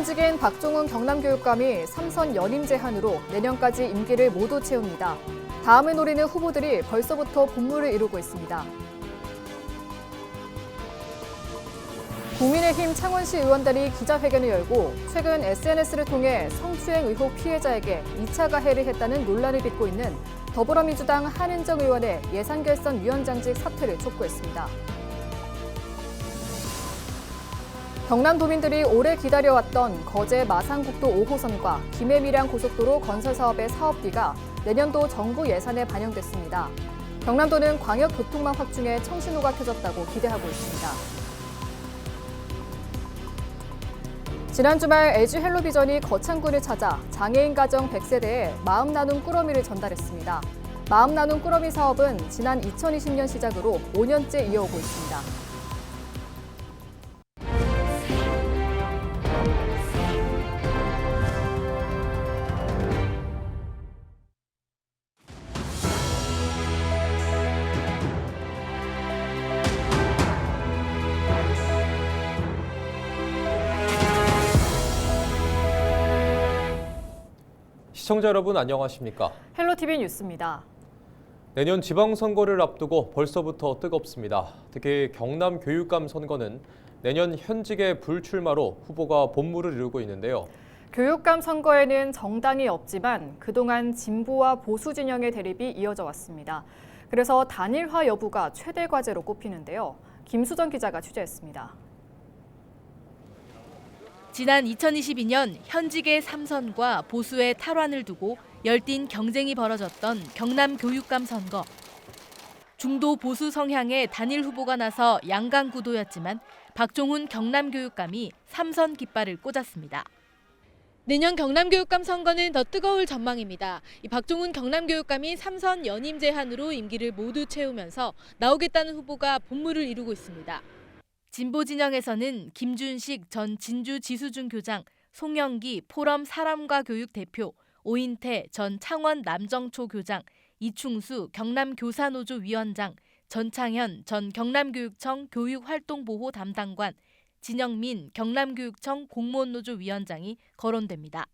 현직인 박종훈 경남교육감이 3선 연임 제한으로 내년까지 임기를 모두 채웁니다. 다음을 노리는 후보들이 벌써부터 본물을 이루고 있습니다. 국민의힘 창원시 의원단이 기자회견을 열고 최근 SNS를 통해 성추행 의혹 피해자에게 2차 가해를 했다는 논란을 빚고 있는 더불어민주당 한은정 의원의 예산결산위원장직 사퇴를 촉구했습니다. 경남도민들이 오래 기다려왔던 거제 마산국도 5호선과 김해밀양 고속도로 건설 사업의 사업비가 내년도 정부 예산에 반영됐습니다. 경남도는 광역교통망 확충에 청신호가 켜졌다고 기대하고 있습니다. 지난 주말 LG 헬로비전이 거창군을 찾아 장애인 가정 100세대에 마음 나눔 꾸러미를 전달했습니다. 마음 나눔 꾸러미 사업은 지난 2020년 시작으로 5년째 이어오고 있습니다. 시청자 여러분 안녕하십니까? 헬로티비 뉴스입니다. 내년 지방선거를 앞두고 벌써부터 뜨겁습니다. 특히 경남 교육감 선거는 내년 현직의 불출마로 후보가 본물을 이루고 있는데요. 교육감 선거에는 정당이 없지만 그동안 진보와 보수 진영의 대립이 이어져 왔습니다. 그래서 단일화 여부가 최대 과제로 꼽히는데요. 김수정 기자가 취재했습니다. 지난 2022년 현직의 3선과 보수의 탈환을 두고 열띤 경쟁이 벌어졌던 경남 교육감 선거. 중도 보수 성향의 단일 후보가 나서 양강 구도였지만 박종훈 경남교육감이 3선 깃발을 꽂았습니다. 내년 경남교육감 선거는 더 뜨거울 전망입니다. 이 박종훈 경남교육감이 3선 연임 제한으로 임기를 모두 채우면서 나오겠다는 후보가 본물을 이루고 있습니다. 진보 진영에서는 김준식 전 진주 지수중 교장, 송영기 포럼 사람과 교육 대표, 오인태 전 창원 남정초 교장, 이충수 경남교사노조 위원장, 전창현 전 경남교육청 교육활동보호 담당관, 진영민 경남교육청 공무원노조 위원장이 거론됩니다.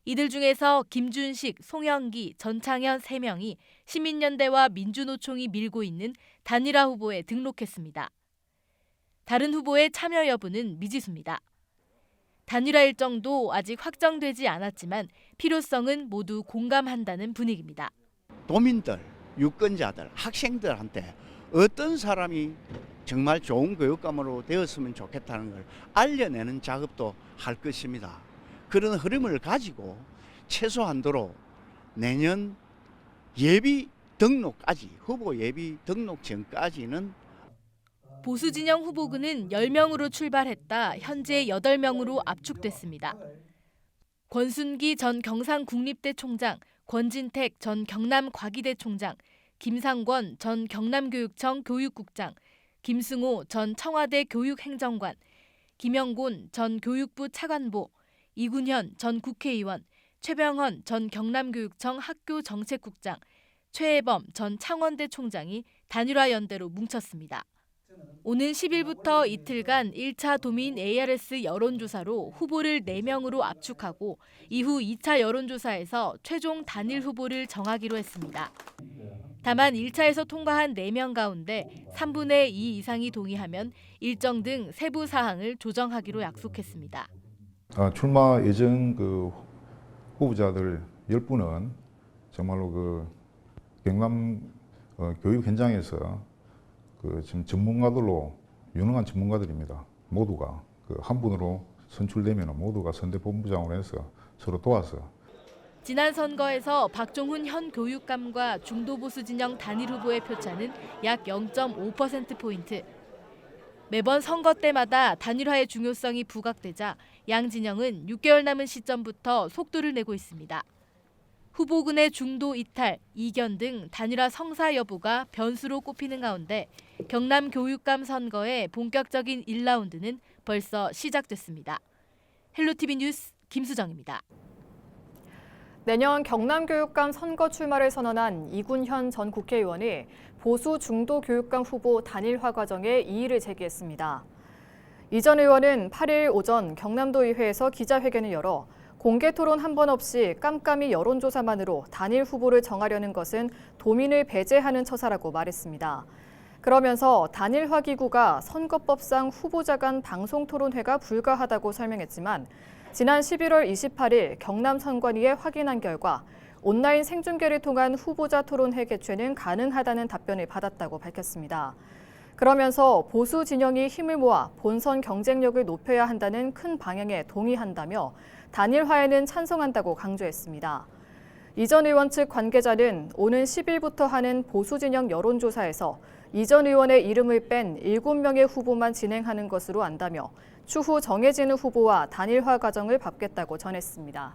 이들 중에서 김준식, 송영기, 전창현 3명이 시민연대와 민주노총이 밀고 있는 단일화 후보에 등록했습니다. 다른 후보의 참여 여부는 미지수입니다. 단일화 일정도 아직 확정되지 않았지만 필요성은 모두 공감한다는 분위기입니다. 도민들, 유권자들, 학생들한테 어떤 사람이 정말 좋은 교육감으로 되었으면 좋겠다는 걸 알려내는 작업도 할 것입니다. 그런 흐름을 가지고 최소한도로 내년 예비 등록까지, 후보 예비 등록 전까지는 보수 진영 후보군은 10명으로 출발했다 현재 8명으로 압축됐습니다. 권순기 전 경상국립대 총장, 권진택 전 경남과기대 총장, 김상권 전 경남교육청 교육국장, 김승호 전 청와대 교육행정관, 김영곤 전 교육부 차관보, 이군현 전 국회의원, 최병헌 전 경남교육청 학교정책국장, 최혜범 전 창원대 총장이 단일화 연대로 뭉쳤습니다. 오는 10일부터 이틀간 1차 도민 ARS 여론조사로 후보를 4명으로 압축하고 이후 2차 여론조사에서 최종 단일 후보를 정하기로 했습니다. 다만 1차에서 통과한 4명 가운데 3분의 2 이상이 동의하면 일정 등 세부 사항을 조정하기로 약속했습니다. 출마 예정 후보자들 10분은 정말로 경남 교육 현장에서 지금 전문가들로 유능한 전문가들입니다. 모두가 한 분으로 선출되면 모두가 선대본부장으로 해서 서로 도와서. 지난 선거에서 박종훈 현 교육감과 중도보수 진영 단일 후보의 표차는 약 0.5%포인트. 매번 선거 때마다 단일화의 중요성이 부각되자 양 진영은 6개월 남은 시점부터 속도를 내고 있습니다. 후보군의 중도 이탈, 이견 등 단일화 성사 여부가 변수로 꼽히는 가운데 경남 교육감 선거의 본격적인 1라운드는 벌써 시작됐습니다. 헬로티비 뉴스 김수정입니다. 내년 경남교육감 선거 출마를 선언한 이군현 전 국회의원이 보수 중도 교육감 후보 단일화 과정에 이의를 제기했습니다. 이 전 의원은 8일 오전 경남도의회에서 기자회견을 열어 공개 토론 한 번 없이 깜깜이 여론조사만으로 단일 후보를 정하려는 것은 도민을 배제하는 처사라고 말했습니다. 그러면서 단일화 기구가 선거법상 후보자 간 방송 토론회가 불가하다고 설명했지만 지난 11월 28일 경남 선관위에 확인한 결과 온라인 생중계를 통한 후보자 토론회 개최는 가능하다는 답변을 받았다고 밝혔습니다. 그러면서 보수 진영이 힘을 모아 본선 경쟁력을 높여야 한다는 큰 방향에 동의한다며 단일화에는 찬성한다고 강조했습니다. 이 전 의원 측 관계자는 오는 10일부터 하는 보수 진영 여론조사에서 이 전 의원의 이름을 뺀 7명의 후보만 진행하는 것으로 안다며 추후 정해지는 후보와 단일화 과정을 밟겠다고 전했습니다.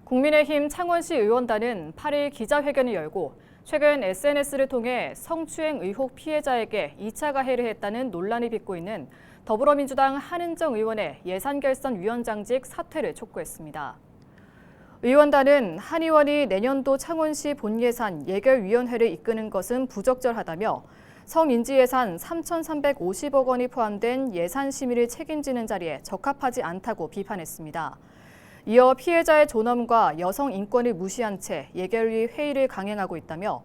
국민의힘 창원시 의원단은 8일 기자회견을 열고 최근 SNS를 통해 성추행 의혹 피해자에게 2차 가해를 했다는 논란이 빚고 있는 더불어민주당 한은정 의원의 예산결산위원장직 사퇴를 촉구했습니다. 의원단은 한 의원이 내년도 창원시 본예산 예결위원회를 이끄는 것은 부적절하다며 성인지 예산 3,350억 원이 포함된 예산 심의를 책임지는 자리에 적합하지 않다고 비판했습니다. 이어 피해자의 존엄과 여성 인권을 무시한 채 예결위 회의를 강행하고 있다며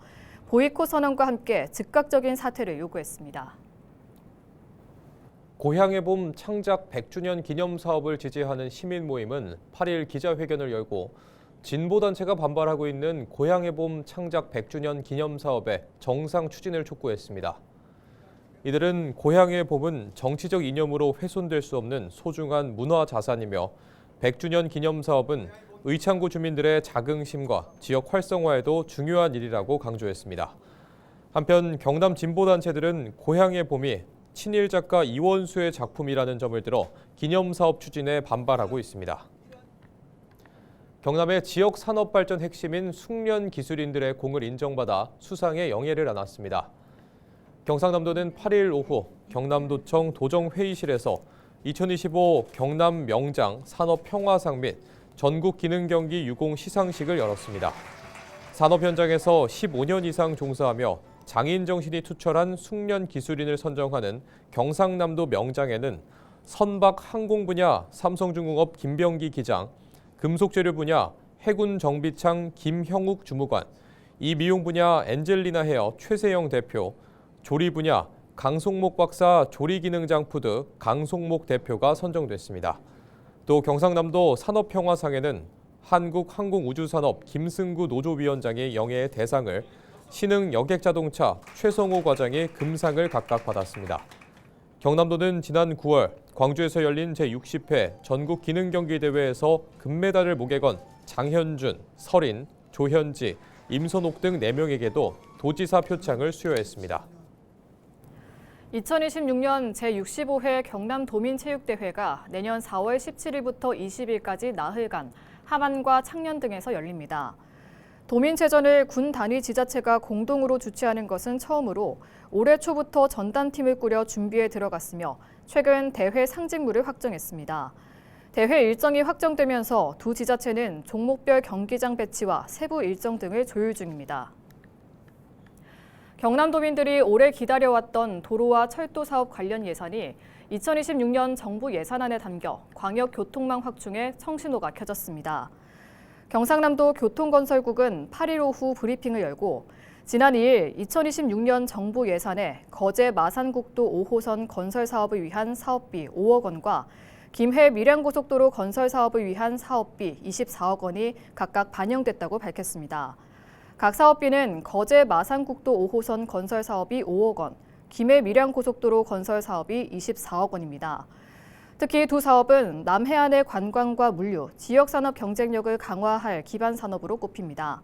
보이콧 선언과 함께 즉각적인 사퇴를 요구했습니다. 고향의 봄 창작 100주년 기념 사업을 지지하는 시민 모임은 8일 기자회견을 열고 진보단체가 반발하고 있는 고향의 봄 창작 100주년 기념 사업의 정상 추진을 촉구했습니다. 이들은 고향의 봄은 정치적 이념으로 훼손될 수 없는 소중한 문화 자산이며 100주년 기념 사업은 의창구 주민들의 자긍심과 지역 활성화에도 중요한 일이라고 강조했습니다. 한편 경남 진보단체들은 고향의 봄이 친일 작가 이원수의 작품이라는 점을 들어 기념사업 추진에 반발하고 있습니다. 경남의 지역 산업 발전 핵심인 숙련 기술인들의 공을 인정받아 수상의 영예를 안았습니다. 경상남도는 8일 오후 경남도청 도정회의실에서 2025 경남 명장 산업평화상 및 전국기능경기 유공 시상식을 열었습니다. 산업 현장에서 15년 이상 종사하며 장인 정신이 투철한 숙련 기술인을 선정하는 경상남도 명장에는 선박 항공 분야 삼성중공업 김병기 기장, 금속재료 분야 해군 정비창 김형욱 주무관, 이미용 분야 엔젤리나 헤어 최세영 대표, 조리 분야 강송목 박사 조리기능장푸드 강송목 대표가 선정됐습니다. 또 경상남도 산업평화상에는 한국항공우주산업 김승구 노조위원장의 영예의 대상을, 신흥 여객자동차 최성호 과장이 금상을 각각 받았습니다. 경남도는 지난 9월 광주에서 열린 제60회 전국기능경기대회에서 금메달을 목에 건 장현준, 설인, 조현지, 임선옥 등 4명에게도 도지사 표창을 수여했습니다. 2026년 제65회 경남도민체육대회가 내년 4월 17일부터 20일까지 나흘간 함안과 창녕 등에서 열립니다. 도민체전을 군 단위 지자체가 공동으로 주최하는 것은 처음으로 올해 초부터 전단팀을 꾸려 준비에 들어갔으며 최근 대회 상징물을 확정했습니다. 대회 일정이 확정되면서 두 지자체는 종목별 경기장 배치와 세부 일정 등을 조율 중입니다. 경남도민들이 오래 기다려왔던 도로와 철도 사업 관련 예산이 2026년 정부 예산안에 담겨 광역교통망 확충에 청신호가 켜졌습니다. 경상남도 교통건설국은 8일 오후 브리핑을 열고 지난 2일 2026년 정부 예산에 거제 마산국도 5호선 건설 사업을 위한 사업비 5억 원과 김해 밀양고속도로 건설 사업을 위한 사업비 24억 원이 각각 반영됐다고 밝혔습니다. 각 사업비는 거제 마산국도 5호선 건설 사업이 5억 원, 김해 밀양고속도로 건설 사업이 24억 원입니다. 특히 두 사업은 남해안의 관광과 물류, 지역산업 경쟁력을 강화할 기반 산업으로 꼽힙니다.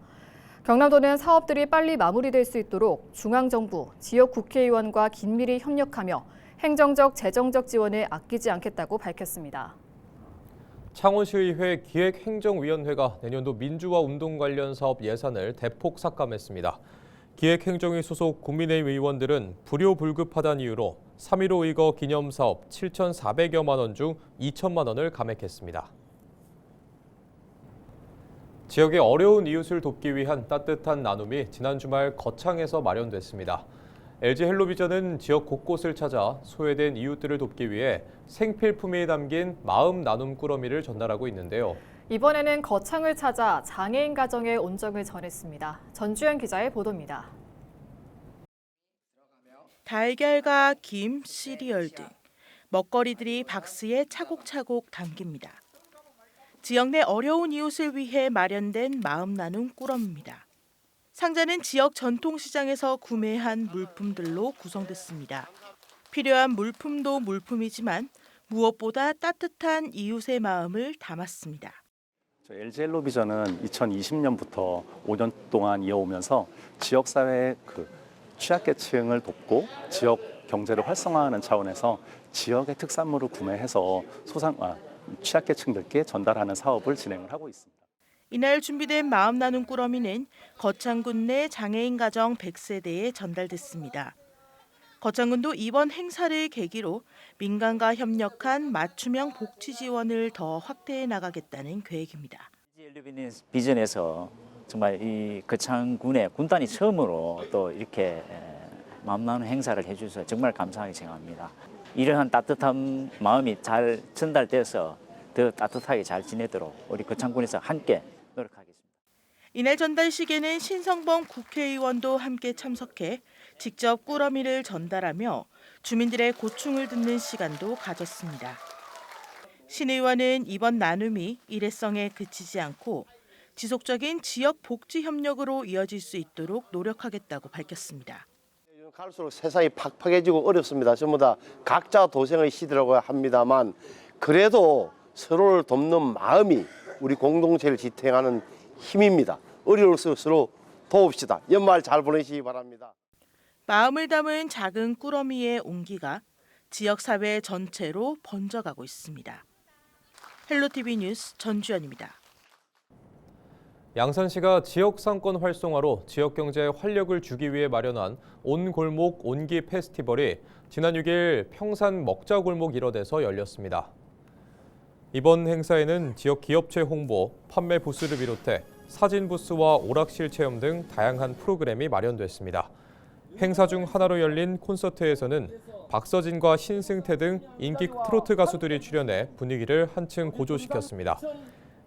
경남도는 사업들이 빨리 마무리될 수 있도록 중앙정부, 지역 국회의원과 긴밀히 협력하며 행정적, 재정적 지원을 아끼지 않겠다고 밝혔습니다. 창원시의회 기획행정위원회가 내년도 민주화 운동 관련 사업 예산을 대폭 삭감했습니다. 기획행정위 소속 국민의힘 의원들은 불효불급하다는 이유로 3.15 의거 기념사업 7,400여만 원 중 2천만 원을 감액했습니다. 지역의 어려운 이웃을 돕기 위한 따뜻한 나눔이 지난 주말 거창에서 마련됐습니다. LG 헬로비전은 지역 곳곳을 찾아 소외된 이웃들을 돕기 위해 생필품이 담긴 마음 나눔 꾸러미를 전달하고 있는데요. 이번에는 거창을 찾아 장애인 가정의 온정을 전했습니다. 전주현 기자의 보도입니다. 달걀과 김, 시리얼 등 먹거리들이 박스에 차곡차곡 담깁니다. 지역 내 어려운 이웃을 위해 마련된 마음 나눔 꾸러미입니다. 상자는 지역 전통시장에서 구매한 물품들로 구성됐습니다. 필요한 물품도 물품이지만 무엇보다 따뜻한 이웃의 마음을 담았습니다. LG 헬로비전은 2020년부터 5년 동안 이어오면서 지역사회의 취약계층을 돕고 지역 경제를 활성화하는 차원에서 지역의 특산물을 구매해서 취약계층들께 전달하는 사업을 진행을 하고 있습니다. 이날 준비된 마음 나눔 꾸러미는 거창군 내 장애인 가정 100세대에 전달됐습니다. 거창군도 이번 행사를 계기로 민간과 협력한 맞춤형 복지 지원을 더 확대해 나가겠다는 계획입니다. LG 비전에서 정말 이 거창군의 군단이 처음으로 또 이렇게 마음 나눔 행사를 해주셔서 정말 감사하게 생각합니다. 이러한 따뜻한 마음이 잘 전달돼서 더 따뜻하게 잘 지내도록 우리 거창군에서 함께 노력하겠습니다. 이날 전달식에는 신성범 국회의원도 함께 참석해 직접 꾸러미를 전달하며 주민들의 고충을 듣는 시간도 가졌습니다. 신 의원은 이번 나눔이 일회성에 그치지 않고 지속적인 지역 복지 협력으로 이어질 수 있도록 노력하겠다고 밝혔습니다. 갈수록 세상이 팍팍해지고 어렵습니다. 전부 다 각자 도생의 시대라고 합니다만 그래도 서로를 돕는 마음이 우리 공동체를 지탱하는 힘입니다. 어려울수록 서로 도웁시다. 연말 잘 보내시기 바랍니다. 마음을 담은 작은 꾸러미의 온기가 지역사회 전체로 번져가고 있습니다. 헬로티비 뉴스 전주현입니다. 양산시가 지역 상권 활성화로 지역 경제에 활력을 주기 위해 마련한 온골목 온기 페스티벌이 지난 6일 평산 먹자골목 일원에서 열렸습니다. 이번 행사에는 지역 기업체 홍보, 판매 부스를 비롯해 사진 부스와 오락실 체험 등 다양한 프로그램이 마련됐습니다. 행사 중 하나로 열린 콘서트에서는 박서진과 신승태 등 인기 트로트 가수들이 출연해 분위기를 한층 고조시켰습니다.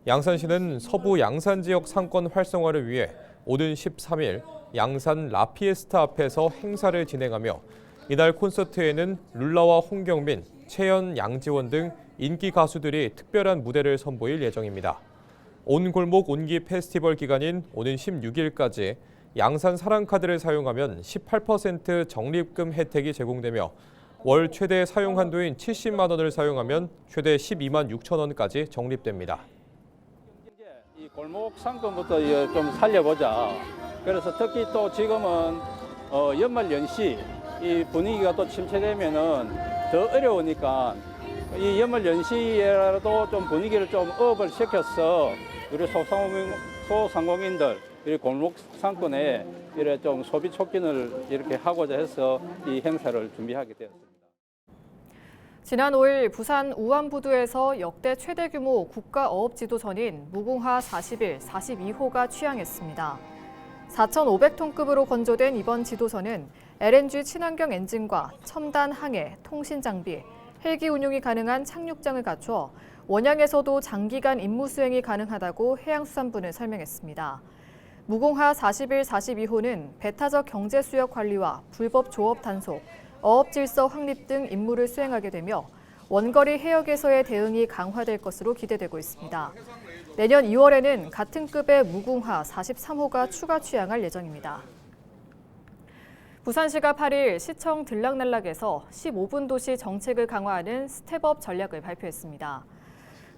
양산시는 서부 양산 지역 상권 활성화를 위해 오는 13일 양산 라피에스타 앞에서 행사를 진행하며 이날 콘서트에는 룰라와 홍경민, 채연, 양지원 등 인기 가수들이 특별한 무대를 선보일 예정입니다. 온골목 온기 페스티벌 기간인 오는 16일까지 양산 사랑카드를 사용하면 18% 적립금 혜택이 제공되며 월 최대 사용 한도인 70만 원을 사용하면 최대 12만 6천 원까지 적립됩니다. 이 골목 상권부터 좀 살려보자. 그래서 특히 또 지금은 연말 연시 이 분위기가 또 침체되면은 더 어려우니까 이 연말 연시에라도 좀 분위기를 좀 업을 시켜서 우리 소상공인들 이 골목 상권에 이래 좀 소비 촉진을 이렇게 하고자 해서 이 행사를 준비하게 되었습니다. 지난 5일 부산 우암부두에서 역대 최대 규모 국가어업지도선인 무궁화 41, 42호가 취항했습니다. 4,500톤급으로 건조된 이번 지도선은 LNG 친환경 엔진과 첨단 항해, 통신 장비, 헬기 운용이 가능한 착륙장을 갖춰 원양에서도 장기간 임무 수행이 가능하다고 해양수산부는 설명했습니다. 무궁화 41, 42호는 배타적 경제 수역 관리와 불법 조업 단속, 어업 질서 확립 등 임무를 수행하게 되며 원거리 해역에서의 대응이 강화될 것으로 기대되고 있습니다. 내년 2월에는 같은 급의 무궁화 43호가 추가 취항할 예정입니다. 부산시가 8일 시청 들락날락에서 15분 도시 정책을 강화하는 스텝업 전략을 발표했습니다.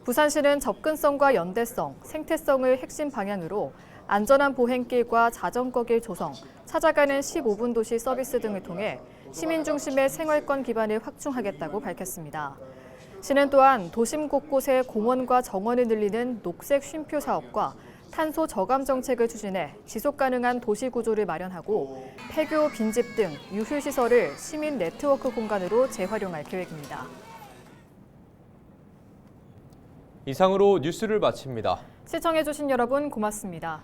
부산시는 접근성과 연대성, 생태성을 핵심 방향으로 안전한 보행길과 자전거길 조성, 찾아가는 15분 도시 서비스 등을 통해 시민 중심의 생활권 기반을 확충하겠다고 밝혔습니다. 시는 또한 도심 곳곳에 공원과 정원을 늘리는 녹색 쉼표 사업과 탄소 저감 정책을 추진해 지속 가능한 도시 구조를 마련하고 폐교, 빈집 등 유휴 시설을 시민 네트워크 공간으로 재활용할 계획입니다. 이상으로 뉴스를 마칩니다. 시청해주신 여러분 고맙습니다.